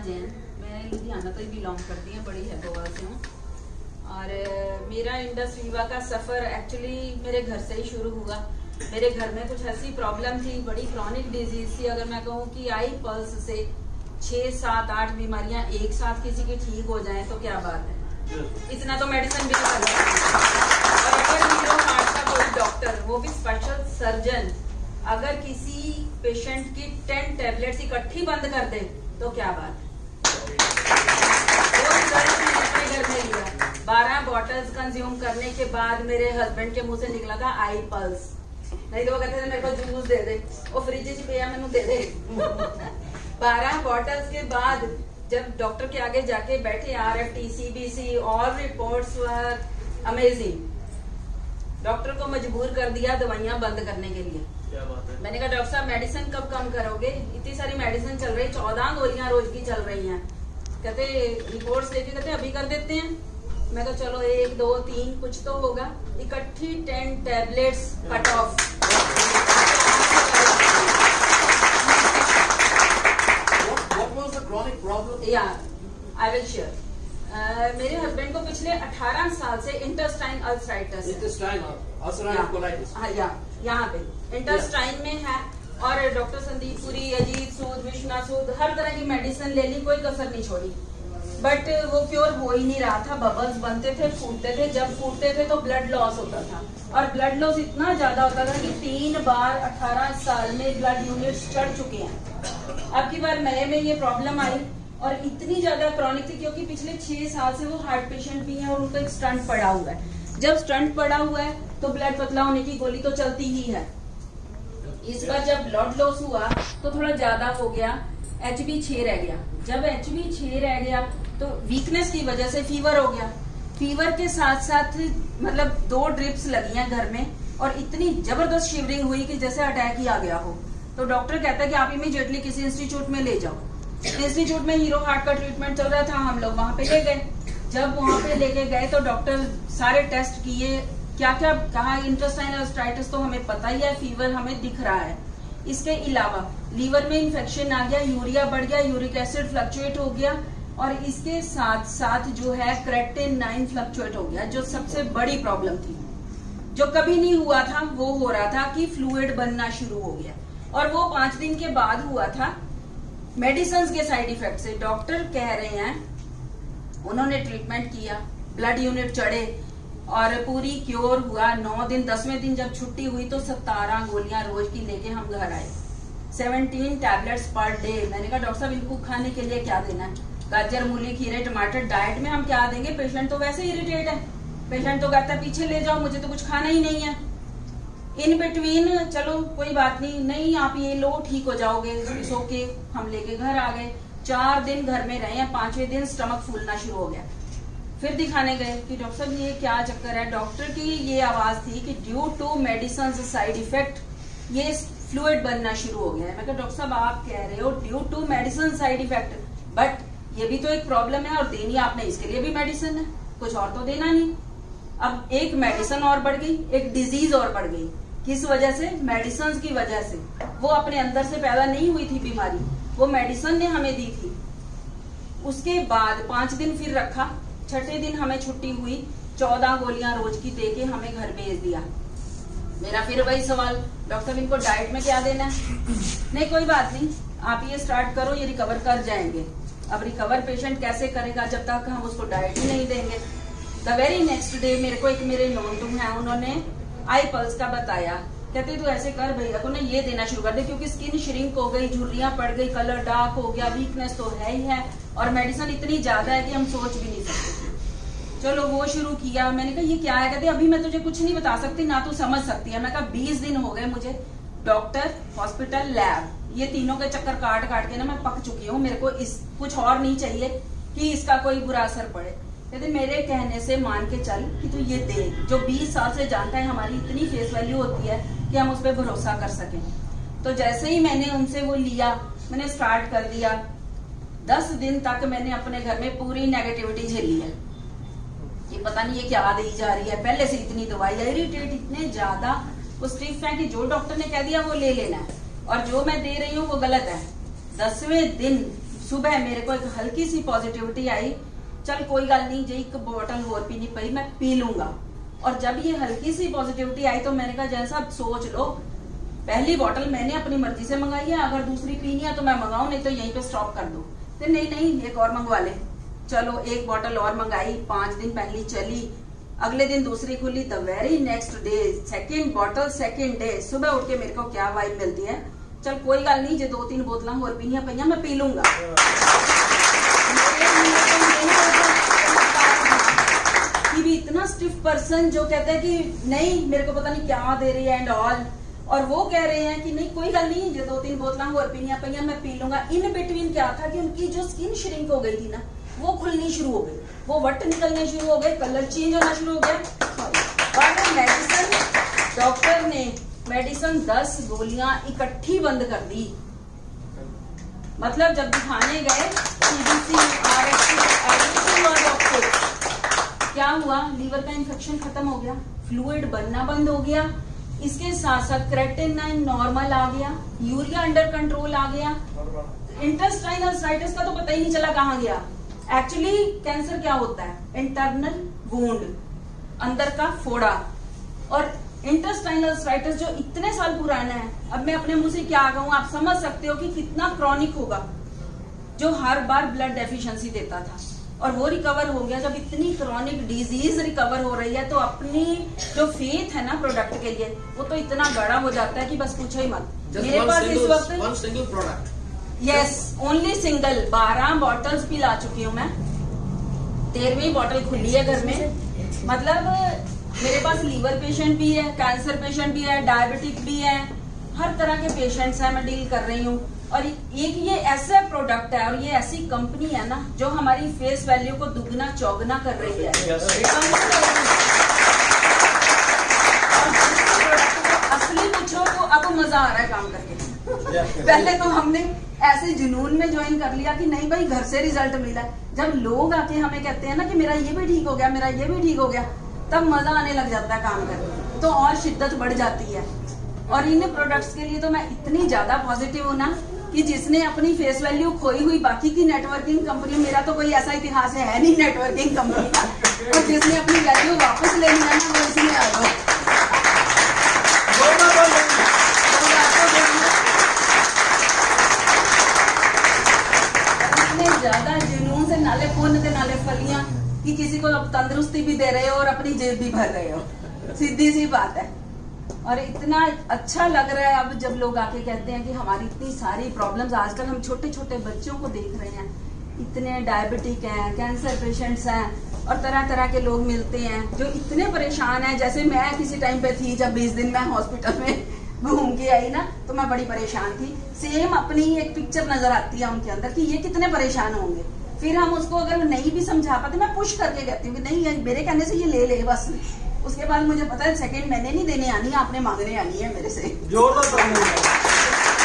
जैन, मैं लुधियाना तो ही बिलोंग करती हूँ, बड़ी हैदराबाद से हूँ। और मेरा इंडस वीवा का सफ़र एक्चुअली मेरे घर से ही शुरू हुआ। मेरे घर में कुछ ऐसी प्रॉब्लम थी, बड़ी क्रॉनिक डिजीज थी। अगर मैं कहूँ कि आई पल्स से 6, 7, 8 बीमारियां एक साथ किसी की ठीक हो जाएं तो क्या बात है। इतना तो मेडिसिन भी नहीं करता। और अगर हीरो हार्ट का कोई डॉक्टर, वो भी स्पेशल सर्जन, अगर किसी पेशेंट की 10 टैबलेट्स इकट्ठी बंद कर दे तो क्या बात है। वो रिजल्ट मैंने अपने घर में लिया। 12 बॉटल्स कंज्यूम करने के बाद मेरे हस्बैंड के मुंह से निकला था आई पल्स। नहीं तो वो कहते थे मेरे को जूस दे दे, वो फ्रिज च पिया मैनू दे दे। 12 बॉटल्स के बाद जब डॉक्टर के आगे जाके बैठे, RFT, CBC और रिपोर्ट्स वर अमेजिंग। डॉक्टर को मजबूर कर दिया दवाइयां बंद करने के लिए। क्या बात है। मैंने कहा डॉक्टर साहब मेडिसिन कब कम करोगे, इतनी सारी मेडिसिन चल रही, 14 गोलियां रोज की चल रही हैं। कहते रिपोर्ट्स लेके कहते अभी कर देते हैं। मैं तो चलो 1, 2, 3 कुछ तो होगा। इकट्ठी 10 tablets cut off. What was the chronic problem? I will share. मेरे हस्बैंड को पिछले 18 साल से इंटेस्टाइन अल्सराइटिस, Intestinal ulcerative colitis. यहाँ पे इंटेस्टाइन में है। और डॉक्टर संदीप पुरी, अजीत सूद, विश्वनाथ सूद, हर तरह की मेडिसिन ले ली, कोई कसर नहीं छोड़ी, बट वो क्योर हो ही नहीं रहा था। बबल्स बनते थे, फूटते थे, जब फूटते थे तो ब्लड लॉस होता था। और ब्लड लॉस इतना ज्यादा होता था कि 3 बार 18 साल में ब्लड यूनिट्स चढ़ चुके हैं। अब की बार नए में ये प्रॉब्लम आई और इतनी ज्यादा क्रॉनिक थी क्योंकि पिछले 6 साल से वो हार्ट पेशेंट भी हैं और उनका एक स्टंट पड़ा हुआ है। जब स्टंट पड़ा हुआ है तो ब्लड पतला होने की गोली तो चलती ही है। इस बार जब ब्लड लॉस हुआ तो थोड़ा ज्यादा हो गया, HB 6 रह गया। जब HB 6 रह गया तो वीकनेस की वजह से फीवर हो गया। फीवर के साथ साथ मतलब 2 ड्रिप्स लगी हैं घर में और इतनी जबरदस्त शिवरिंग हुई कि जैसे अटैक ही आ गया हो। तो डॉक्टर कहता है कि आप इमीडिएटली किसी इंस्टीट्यूट में ले जाओ। इंस्टीट्यूट में हीरो हार्ट का ट्रीटमेंट चल रहा था, हम लोग वहां पे ले गए। जब वहां पे लेके गए तो डॉक्टर सारे टेस्ट किए, क्या क्या कहा। इंटेस्टाइनल अल्सराइटिस तो हमें पता ही है, फीवर हमें दिख रहा है। इसके अलावा लीवर में इन्फेक्शन आ गया, यूरिया बढ़ गया, यूरिक एसिड फ्लक्चुएट हो गया और इसके साथ साथ जो है क्रेटिन 9 फ्लक्चुएट हो गया, जो सबसे बड़ी प्रॉब्लम थी, जो कभी नहीं हुआ था। वो हो रहा था कि फ्लूइड बनना शुरू हो गया और वो 5 दिन के बाद हुआ था मेडिसिन के साइड इफेक्ट से। डॉक्टर कह रहे हैं, उन्होंने ट्रीटमेंट किया, ब्लड यूनिट चढ़े और पूरी क्योर हुआ। 9 दिन, 10वें दिन जब छुट्टी हुई तो 17 गोलियां रोज की लेके हम घर आए, 17 टैबलेट्स पर डे। मैंने कहा डॉक्टर साहब इनको खाने के लिए क्या देना है, गाजर, मूली, खीरे, टमाटर, डाइट में हम क्या देंगे। पेशेंट तो वैसे इरिटेट है, पेशेंट तो कहता है पीछे ले जाओ, मुझे तो कुछ खाना ही नहीं है। इन बिटवीन चलो कोई बात नहीं, नहीं आप ये लो ठीक हो जाओगे, सो के हम लेके घर आ गए। 4 दिन घर में रहे हैं, 5वें दिन स्टमक फूलना शुरू हो गया। फिर दिखाने गए कि डॉक्टर साहब ये क्या चक्कर है। डॉक्टर की ये आवाज थी कि due to medicine side effect ये फ्लूइड बनना शुरू हो गया है। मैं कहा डॉक्टर साहब आप कह रहे हो due to medicine side effect, but ये भी तो एक प्रॉब्लम है और देनी आपने इसके लिए भी मेडिसिन है, कुछ और तो देना नहीं। अब एक मेडिसिन और बढ़ गई, एक डिजीज और बढ़ गई। किस वजह से? मेडिसिन की वजह से। वो अपने अंदर से पैदा नहीं हुई थी बीमारी, वो मेडिसिन ने हमें दी थी। उसके बाद 5 दिन फिर रखा, 6ठे दिन हमें छुट्टी हुई, 14 गोलियां रोज की देके हमें घर भेज दिया। मेरा फिर वही सवाल, डॉक्टर साहब इनको डाइट में क्या देना है? नहीं कोई बात नहीं, आप ये स्टार्ट करो, ये रिकवर कर जाएंगे। अब रिकवर पेशेंट कैसे करेगा जब तक हम उसको डाइट ही नहीं देंगे। द वेरी नेक्स्ट डे मेरे को एक मेरे नोन टू है, उन्होंने आई पल्स का बताया। कहते तू ऐसे कर भैया को ना ये देना शुरू कर दे, क्योंकि स्किन श्रिंक हो गई, झुर्रियां पड़ गई, कलर डार्क हो गया, वीकनेस तो है ही है और मेडिसिन इतनी ज्यादा है कि हम सोच भी नहीं सकते। चलो वो शुरू किया। मैंने कहा ये क्या है? कहते अभी मैं तुझे कुछ नहीं बता सकती, ना तू समझ सकती है। मैं कहा 20 दिन हो गए मुझे, डॉक्टर, हॉस्पिटल, लैब, ये तीनों के चक्कर काट काट के ना मैं पक चुकी हूँ। मेरे को इस कुछ और नहीं चाहिए कि इसका कोई बुरा असर पड़े। कहते मेरे कहने से मान के चल कि तू ये दे, जो 20 साल से जानता है हमारी इतनी फेस वैल्यू होती है कि हम उस पर भरोसा कर सकें। तो जैसे ही मैंने उनसे वो लिया, मैंने स्टार्ट कर दिया, 10 दिन तक मैंने अपने घर में पूरी नेगेटिविटी झेली है। ये पता नहीं ये क्या दी जा रही है, पहले से इतनी दवाई, इरिटेट इतने ज्यादा, वो स्टिफ है कि जो डॉक्टर ने कह दिया वो ले लेना है और जो मैं दे रही हूँ वो गलत है। 10वें दिन सुबह मेरे को एक हल्की सी पॉजिटिविटी आई, चल कोई गल नहीं, जे एक बोतल होर पीनी पई मैं पी लूंगा। और जब ये हल्की सी पॉजिटिविटी आई तो मैंने कहा जैसा सोच लो, पहली बोतल मैंने अपनी मर्जी से मंगाई है, अगर दूसरी पीनी है तो मैं मंगाऊं, नहीं तो यहीं पे स्टॉप कर दो। तो नहीं एक और मंगवा ले। चलो एक बोतल और मंगाई, 5 दिन पहली चली, अगले दिन दूसरी खुली, the very next day second बोतल, सेकेंड डे सुबह उठ के मेरे को क्या वाइब मिलती है, चल कोई गल नहीं, जो 2-3 बोतल और पीनिया पईया मैं पी लूंगा। कि भी इतना स्टिफ पर्सन जो कहते हैं कि नहीं मेरे को पता नहीं क्या दे रही है एंड ऑल, और वो कह रहे हैं कि नहीं कोई गल नहीं, जो 2-3 बोतल और पीनिया पईया मैं पी लूंगा। इन बिटवीन क्या था कि उनकी जो स्किन श्रिंक हो गई थी ना, वो खुलनी शुरू हो गई, वो वट निकलने शुरू हो गए, कलर चेंज होना शुरू हो गया। और मेडिसिन, डॉक्टर ने मेडिसिन 10 गोलियां इकट्ठी बंद कर दी। मतलब जब दिखाने गए CBC, क्या हुआ, लीवर का इंफेक्शन खत्म हो गया, फ्लूइड बनना बंद हो गया, इसके साथ साथ क्रेटिनिन नॉर्मल आ गया, यूरिया अंडर कंट्रोल आ गया, इंटेस्टाइनल साइटिस का तो पता ही नहीं चला कहां गया। एक्चुअली कैंसर क्या होता है, इंटरनल वुंड, अंदर का फोड़ा, और इंटेस्टाइनल साइटिस जो इतने साल पुराना है, अब मैं अपने मुंह से क्या कहूं, आप समझ सकते हो कि कितना क्रॉनिक होगा, जो हर बार ब्लड डेफिशिएंसी देता था और वो रिकवर हो गया। जब इतनी क्रॉनिक डिजीज रिकवर हो रही है तो अपनी जो फेथ है ना प्रोडक्ट के लिए, वो तो इतना बड़ा हो जाता है कि बस पूछो ही मत। मेरे पास इस वक्त single product, yes only single 12 bottles पिला चुकी हूँ मैं, 13वीं बॉटल खुली है घर में। मतलब मेरे पास लीवर पेशेंट भी है, कैंसर पेशेंट भी है, डायबिटिक भी है, हर तरह के पेशेंट्स हैं, मैं डील कर रही हूँ। और एक ये ऐसा प्रोडक्ट है और ये ऐसी कंपनी है ना जो हमारी फेस वैल्यू को दुगना चौगुना कर रही है। असली पूछो तो अब मजा आ रहा है काम करके। पहले तो हमने ऐसे जुनून में ज्वाइन कर लिया कि नहीं भाई घर से रिजल्ट मिला। जब लोग आके हमें कहते हैं ना कि मेरा ये भी ठीक हो गया, मेरा ये भी ठीक हो गया, तब मजा आने लग जाता है काम करके, तो और शिद्दत बढ़ जाती है। और इन प्रोडक्ट्स के लिए तो मैं इतनी ज्यादा पॉजिटिव हूँ ना कि जिसने अपनी फेस वैल्यू खोई हुई बाकी की नेटवर्किंग कंपनी, मेरा तो कोई ऐसा इतिहास है नहीं नेटवर्किंग कंपनी का, और जिसने अपनी वैल्यू वापस लेनी है ना वो इसमें आ गया। इतने ज्यादा जुनून से नाले पुण्य के नाले फलियां कि किसी को अब तंदुरुस्ती भी दे रहे हो और अपनी जेब भी भर रहे हो, सीधी सी बात है। और इतना अच्छा लग रहा है अब जब लोग आके कहते हैं कि हमारी इतनी सारी प्रॉब्लम्स, आजकल हम छोटे छोटे बच्चों को देख रहे हैं, इतने डायबिटिक हैं, कैंसर पेशेंट्स हैं, और तरह तरह के लोग मिलते हैं जो इतने परेशान हैं। जैसे मैं किसी टाइम पे थी, जब 20 दिन मैं हॉस्पिटल में घूम के आई ना, तो मैं बड़ी परेशान थी। सेम अपनी एक पिक्चर नजर आती है उनके अंदर कि ये कितने परेशान होंगे। फिर हम उसको अगर नहीं भी समझा पाते, मैं पुश करके कहती हूँ कि नहीं मेरे कहने से ये ले बस। उसके बाद मुझे पता है सेकंड मैंने नहीं देने आनी है, आपने मांगने आनी है मेरे से। जोरदार